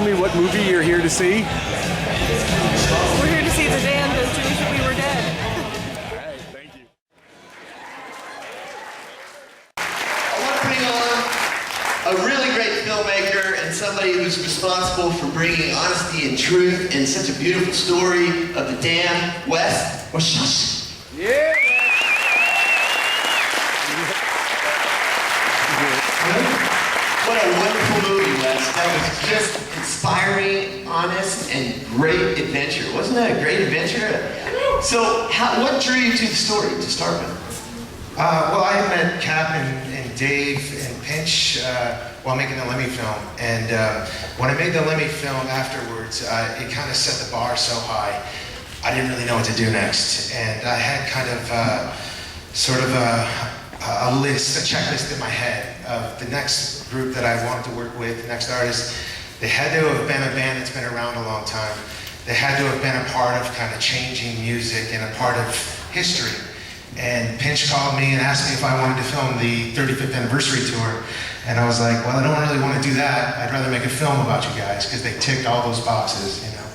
tell me what movie you're here to see? We're here to see The Damned and To Wish We Were Dead. All right, thank you. I want to bring on a really great filmmaker and somebody who's responsible for bringing honesty and truth and such a beautiful story of The Damned, Wes Orshoski. Yeah. What a wonderful movie, Wes. That was just inspiring, honest, and great adventure. Wasn't that a great adventure? So, what drew you to the story to start with? Well, I had met Cap and Dave and Pinch while making the Lemmy film. And when I made the Lemmy film afterwards, it kind of set the bar so high, I didn't really know what to do next. And I had kind of sort of a checklist in my head of the next group that I wanted to work with, the next artist. They had to have been a band that's been around a long time. They had to have been a part of kind of changing music and a part of history. And Pinch called me and asked me if I wanted to film the 35th anniversary tour. And I was like, well, I don't really want to do that. I'd rather make a film about you guys because they ticked all those boxes, you know.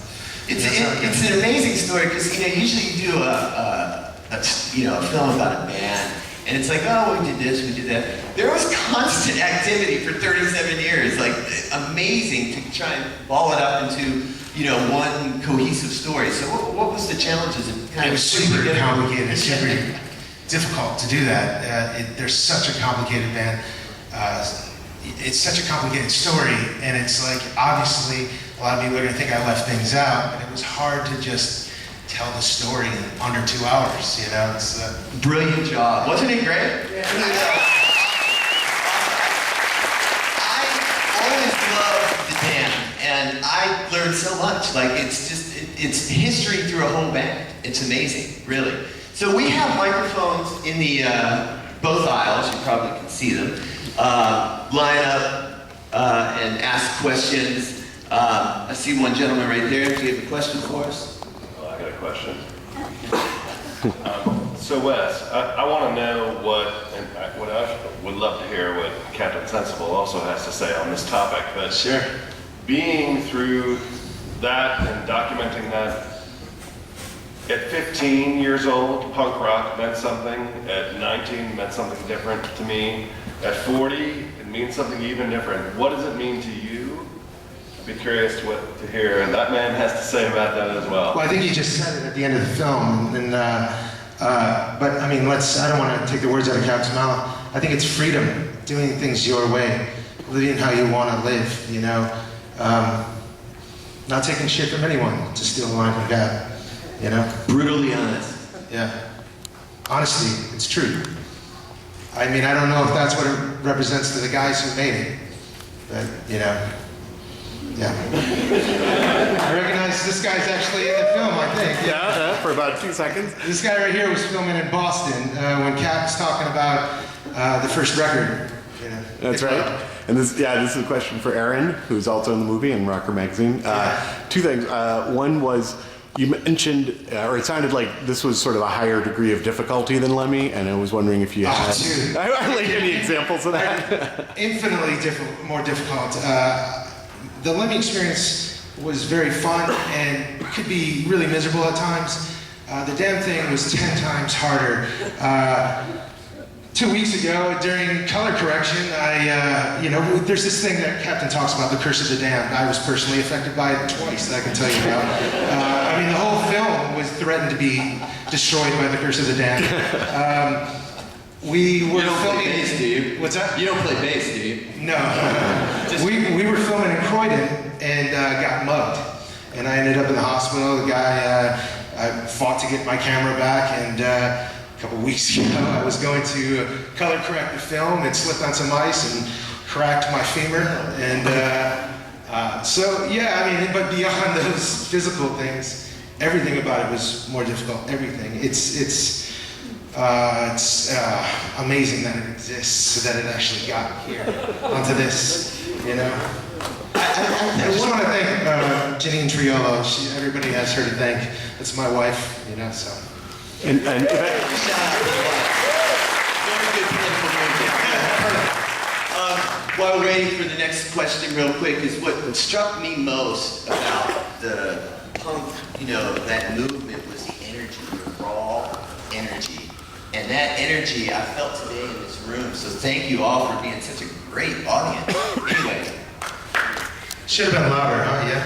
It's an amazing story because usually you do a film about a band. And it's like, oh, we did this, we did that. There was constant activity for 37 years, like amazing to try and ball it up into, one cohesive story. So what was the challenges? It was super complicated, it's super difficult to do that. There's such a complicated band. It's such a complicated story, and it's like, obviously, a lot of people are gonna think I left things out, but it was hard to just tell the story in under 2 hours, It's brilliant job. Wasn't it great? Yeah. I always loved The Damned, and I learned so much. Like, it's history through a whole band. It's amazing, really. So we have microphones in the both aisles. You probably can see them. Line up and ask questions. I see one gentleman right there. Do you have a question for us? I got a question. So Wes, I want to know what I would love to hear what Captain Sensible also has to say on this topic. But sure. Being through that and documenting that, at 15 years old, punk rock meant something. At 19, meant something different to me. At 40, it means something even different. What does it mean to you? I'd be curious to hear, and that man has to say about that as well. Well, I think you just said it at the end of the film, but I mean, I don't want to take the words out of Cap's mouth. I think it's freedom, doing things your way, living how you want to live, not taking shit from anyone, to steal a line from God, Brutally honest. Yeah. Honestly, it's true. I mean, I don't know if that's what it represents to the guys who made it, but, yeah. I recognize this guy's actually in the film, I think. Yeah, for about 2 seconds. This guy right here was filming in Boston when Cap was talking about the first record. That's right. And this is a question for Aaron, who's also in the movie in Rocker Magazine. Two things. One was, you mentioned, or it sounded like this was sort of a higher degree of difficulty than Lemmy, and I was wondering if you had any examples of that. Infinitely more difficult. The Lemmy experience was very fun and could be really miserable at times. The damn thing was 10 times harder. 2 weeks ago, during color correction, there's this thing that Captain talks about, the curse of the damned. I was personally affected by it twice, that I can tell you about. The whole film was threatened to be destroyed by the curse of the damned. We were filming. Play bass, do you? What's that? You don't play bass, do you? No. We were filming in Croydon and got mugged. And I ended up in the hospital. The guy, I fought to get my camera back, and a couple weeks ago I was going to color correct the film and slipped on some ice and cracked my femur. And but beyond those physical things, everything about it was more difficult. Everything. It's amazing that it exists, so that it actually got here onto this, I just want to thank Janine Triolo. Everybody has her to thank. That's my wife, so. And Very good political movement. while we're waiting for the next question real quick, is what struck me most about the punk, that movement was the energy, the raw energy. And that energy I felt today in this room. So thank you all for being such a great audience. Anyway. Should have been louder, huh? Yeah.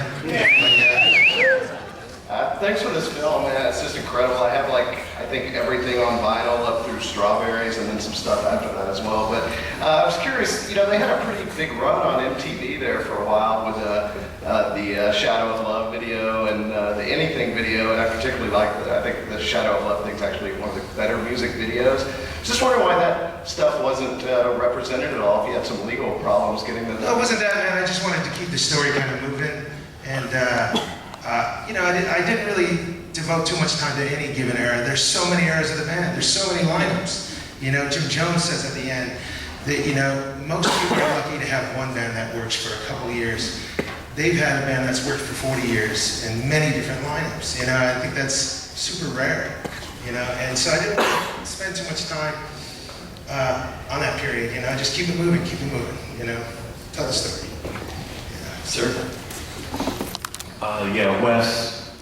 Thanks for this film, man. It's just incredible. I have I think everything on vinyl up through Strawberries and then some stuff after that as well. But I was curious, they had a pretty big run on MTV there for a while with the Shadow of Love video and the Anything video. And I particularly like I think the Shadow of Love thing's actually one of the better music videos. Just wondering why that stuff wasn't represented at all, if you had some legal problems getting the... No, it wasn't that, man. I just wanted to keep the story kind of moving. And, I didn't really devote too much time to any given era. There's so many eras of the band. There's so many lineups. Jim Jones says at the end that, most people are lucky to have one band that works for a couple of years. They've had a band that's worked for 40 years in many different lineups. I think that's super rare, and so I didn't spend too much time on that period, just keep it moving, tell the story. Sir? Yeah, Wes,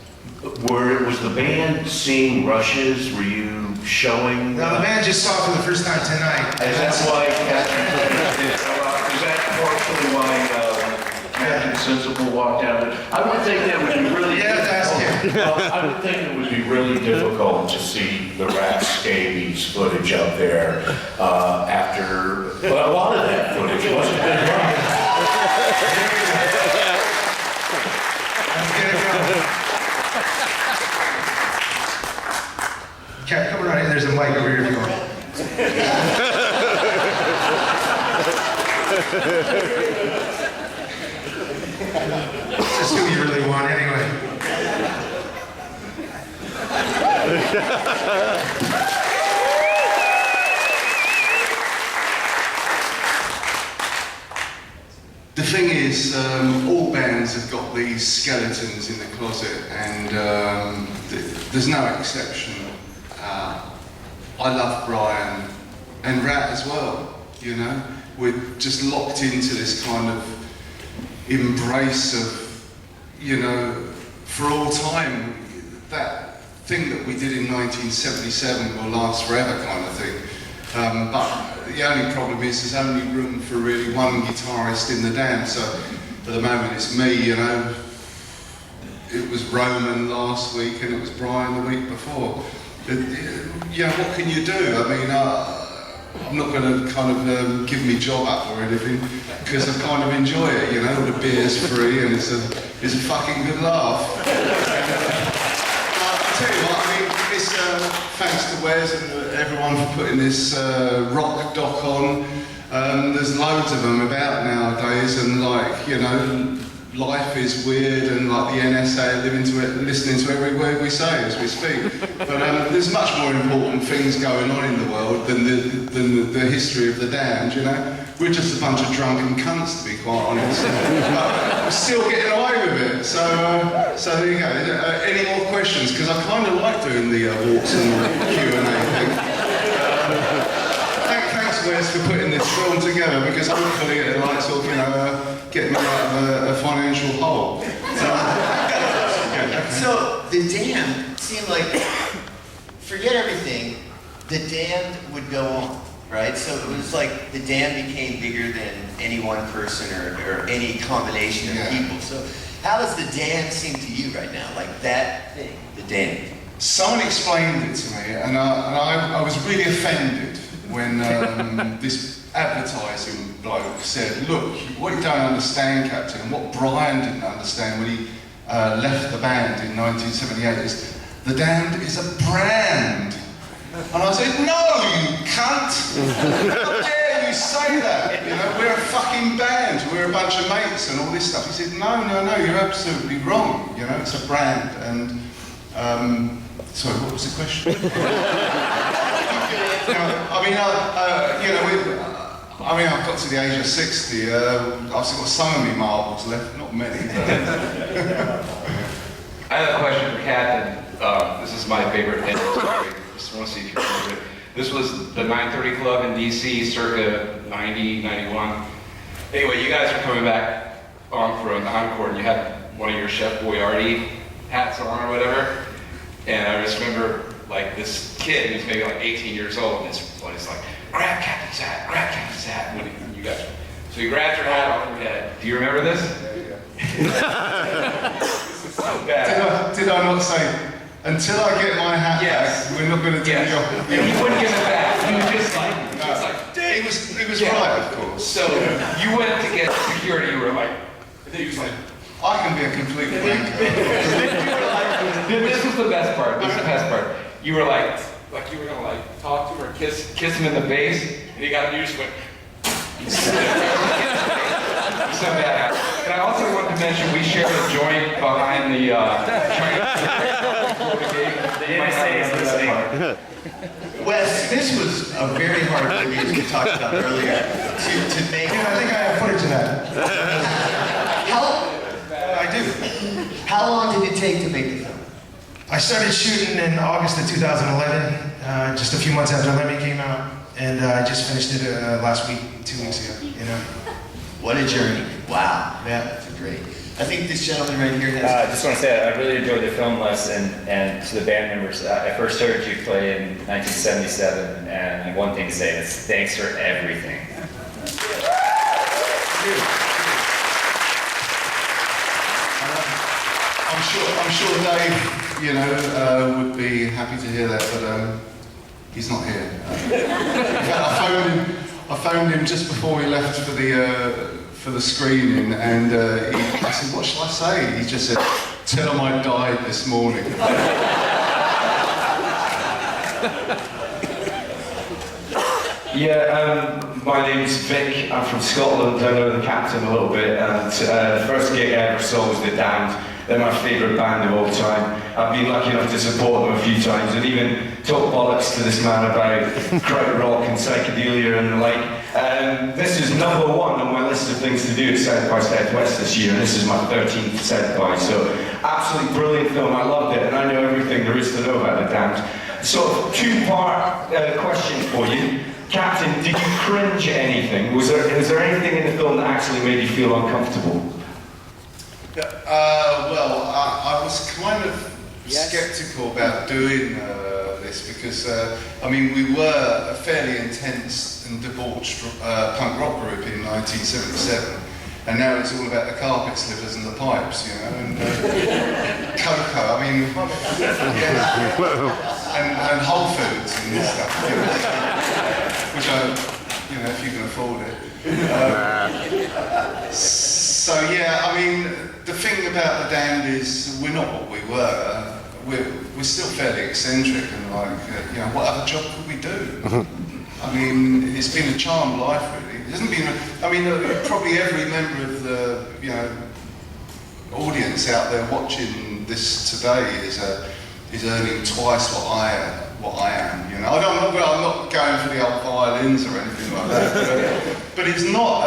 was the band seeing Rushes? Were you showing? No, the band just saw it for the first time tonight. Is that why is that partially why Captain Sensible walked out? I would think that would be really I would think it would be really difficult to see the Rat Scabies footage up there after a lot of that footage wasn't been right. Cat, come around here. There's a mic over here if you want. It's just who you really want, anyway. The thing is, all bands have got these skeletons in the closet, and there's no exception. I love Brian and Rat as well, We're just locked into this kind of embrace of, for all time, that thing that we did in 1977 will last forever kind of thing. But the only problem is there's only room for really one guitarist in the Damned, so at the moment it's me, It was Roman last week and it was Brian the week before. What can you do? I mean, I'm not going to kind of give me job up or anything, because I kind of enjoy it, all the beer's free and it's a fucking good laugh. I'll tell you what, I mean, it's thanks to Wes and everyone for putting this rock doc on. There's loads of them about nowadays, and life is weird, and the NSA are listening to every word we say as we speak. But there's much more important things going on in the world than the history of the Damned, We're just a bunch of drunken cunts, to be quite honest. But we're still getting away with it. So there you go. Any more questions? Because I kind of like doing the walks and the Q&A thing. Thanks, Wes, for putting this film together, because hopefully it get me out of a financial hole. So the Damned seemed like, forget everything, the Damned would go on, right? So it was like the Damned became bigger than any one person or any combination of people. So how does the Damned seem to you right now? Like that thing, the Damned? Someone explained it to me, and I was really offended when this advertising bloke said, look, what you don't understand, Captain, and what Brian didn't understand when he left the band in 1978 is the Damned is a brand. And I said, no, you cunt! How dare you say that? We're a fucking band, we're a bunch of mates and all this stuff. He said, no, you're absolutely wrong. It's a brand. And sorry, what was the question? I've got to the age of 60. I've still got some of me marbles left, not many. I have a question for Captain. This is my favorite end story. Just want to see if you remember it. This was the 930 Club in DC, circa 90, 91. Anyway, you guys were coming back on for an encore, and you had one of your Chef Boyardee hats on or whatever. And I just remember, like, this kid, he's maybe like 18 years old, and his buddy's like, grab Captain's hat, grab Captain's hat. When you guys, so you grabbed your hat off your head. Do you remember this? So bad. Did I not say, until I get my hat back, we're not going to do the job? And he wouldn't give it back. He was just like, He was right, of course. So you went to get security, you were like, and then he was like, I can be a complete wanker. this was the best part, this is the best part. You were like you were gonna like talk to him or kiss him in the face, and he got, you just went, so bad. And I also wanted to mention, we shared a joint behind the NSA is listening. Wes, this was a very hard movie, as we talked about earlier, to make. I think I have footage of that. I do. How long did it take to make the film? I started shooting in August of 2011, just a few months after Lemmy came out, and I just finished it last week, 2 weeks ago, you know. What a journey. Wow. Yeah, that's great. I think this gentleman right here has... I just want to say I really enjoyed the film lesson, and to the band members, I first heard you play in 1977, and one thing to say is thanks for everything. I'm sure Dave, would be happy to hear that, but he's not here. In fact, I phoned him just before we left for the screening, and I said, "What shall I say?" He just said, "Tell him I died this morning." Yeah, my name's Vic. I'm from Scotland. I know the Captain a little bit. And the first gig I ever saw was The Damned. They're my favourite band of all time. I've been lucky enough to support them a few times and even talk bollocks to this man about krautrock and psychedelia and the like. This is number one on my list of things to do at South by Southwest this year, and this is my 13th South by. So, absolutely brilliant film. I loved it, and I know everything there is to know about The Damned. So, two-part question for you. Captain, did you cringe at anything? Was there anything in the film that actually made you feel uncomfortable? Well, I was kind of sceptical about doing this because, we were a fairly intense and debauched punk rock group in 1977, and now it's all about the carpet slippers and the pipes, and cocoa, and Whole Foods and stuff, which if you can afford it. So yeah, the thing about The Damned is we're not what we were. We're still fairly eccentric and what other job could we do? It's been a charmed life really. It hasn't been. Probably every member of the audience out there watching this today is earning twice what I am. I'm not going for the old violins or anything like that. But it's not.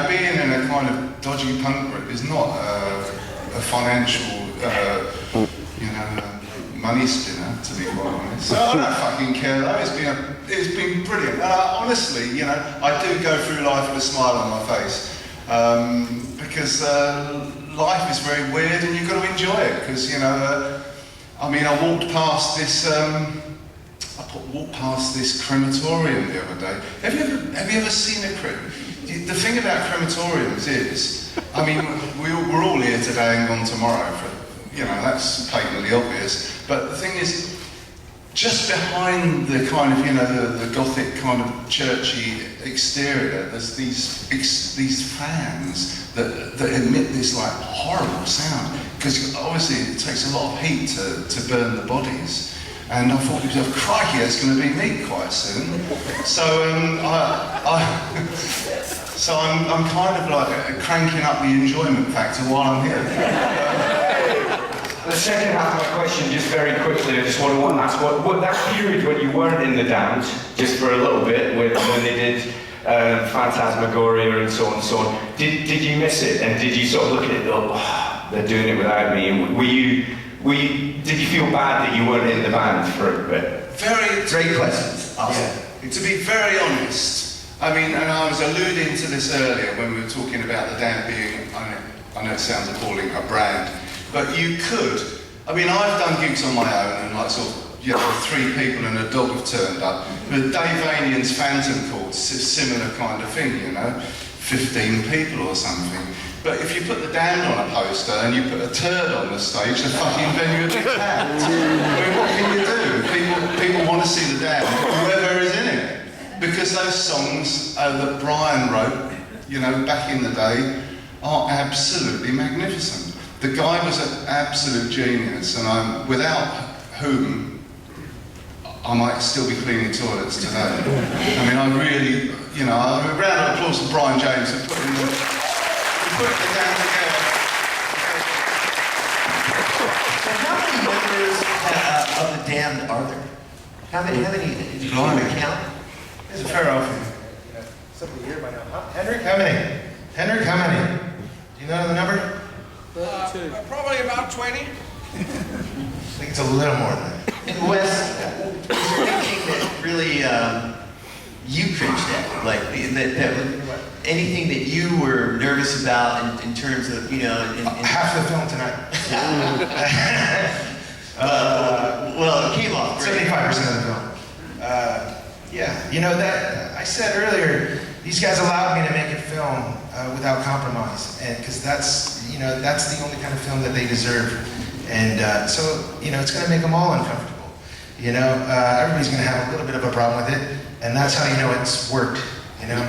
Being in a kind of dodgy punk group is not a financial, money spinner, to be quite honest. So I don't fucking care though. It's been brilliant. Honestly, I do go through life with a smile on my face because life is very weird and you've got to enjoy it. Because I walked past this. Walked past this crematorium the other day. Have you ever seen a crematorium? The thing about crematoriums is, we're all here today and gone tomorrow. That's patently obvious. But the thing is, just behind the kind of, the gothic kind of churchy exterior, there's these fans that emit this like horrible sound because obviously it takes a lot of heat to burn the bodies. And I thought to myself, crikey, that's going to be me quite soon. So I'm kind of like cranking up the enjoyment factor while I'm here. The second half of my question, just very quickly, I just want to ask, what that period when you weren't in The Damned, just for a little bit, when they did Phantasmagoria and so on, did you miss it? And did you sort of look at it and go, they're doing it without me? And did you feel bad that you weren't in the band for a bit? Great questions. Awesome. Yeah. To be very honest, I mean, and I was alluding to this earlier when we were talking about the Damned being, I know it sounds appalling, a brand, but you could, I mean, I've done gigs on my own and like sort of, you know, 3 people and a dog have turned up, but Dave Anian's Phantom Chords, similar kind of thing, you know, 15 people or something. But if you put the Damned on a poster and you put a turd on the stage, the fucking venue would be packed. I mean, what can you do? People want to see the Damned, whoever is in it. Because those songs that Brian wrote, you know, back in the day, are absolutely magnificent. The guy was an absolute genius, and without whom I might still be cleaning toilets today. I mean, I really, you know, a round of applause for Brian James for putting the Damned together. So how many members of the Damned are there? How many did you count? There's a fair outfit. Somebody here by now. Henrik, how many? Henrik, how many? Do you know the number? Probably about 20. I think it's a little more than that. And Wes, is there anything that really you cringed at? Like, anything that you were nervous about in terms of, you know... half the film tonight. Well, it came off great. 75% of the film. Yeah, you know, that I said earlier, these guys allowed me to make a film without compromise, and because that's, you know, that's the only kind of film that they deserve. And so, you know, it's going to make them all uncomfortable. You know, everybody's going to have a little bit of a problem with it, and that's how you know it's worked, you know?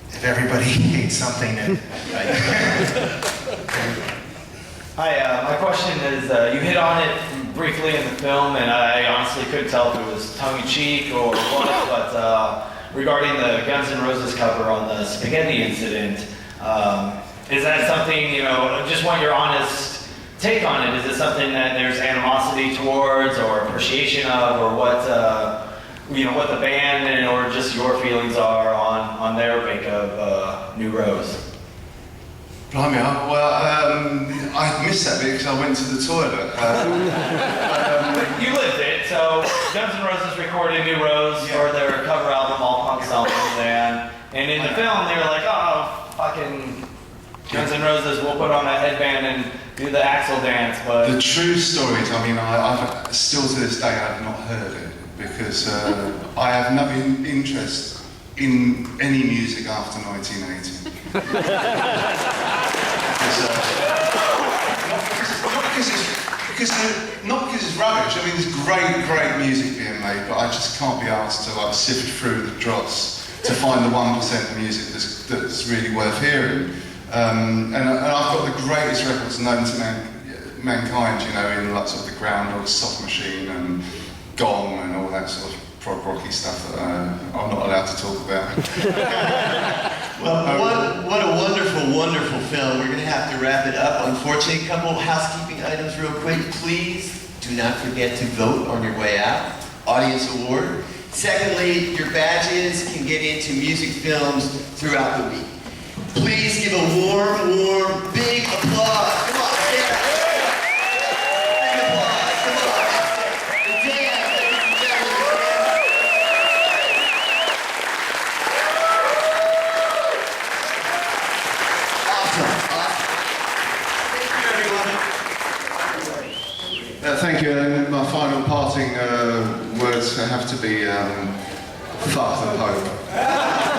If everybody hates something, then... Hi, my question is, you hit on it briefly in the film, and I honestly couldn't tell if it was tongue-in-cheek or what, but regarding the Guns N' Roses cover on the Spaghetti incident, is that something, you know, I just want your honest take on it. Is it something that there's animosity towards or appreciation of, or what, you know, what the band and or just your feelings are on their make of New Rose? Blimey, I missed that bit because I went to the toilet. You lived it, so Guns N' Roses recorded New Rose for their cover album, All Punk Songs, and in the film they were like, oh, fucking Guns N' Roses, we'll put on a headband and do the Axel dance, but... The true stories, I mean, I've still to this day I've not heard it, because I have no interest in any music after 1980. Not because it's rubbish. I mean, there's great music being made, but I just can't be asked to like sift through the dross to find the 1% of music that's really worth hearing. And I've got the greatest records known to mankind, you know, in lots of the Groundhog, Soft Machine, and Gong, and all that sort of prog rocky stuff that I'm not allowed to talk about. Well, what a wonderful, wonderful film. We're going to have to wrap it up. Unfortunately, a couple housekeeping items real quick. Please do not forget to vote on your way out. Audience award. Secondly, your badges can get into music films throughout the week. Please give a warm, big applause. Come on, yeah. Big applause. Come on. The dance, ladies and gentlemen. Thank you, and my final parting words have to be, fuck the Pope.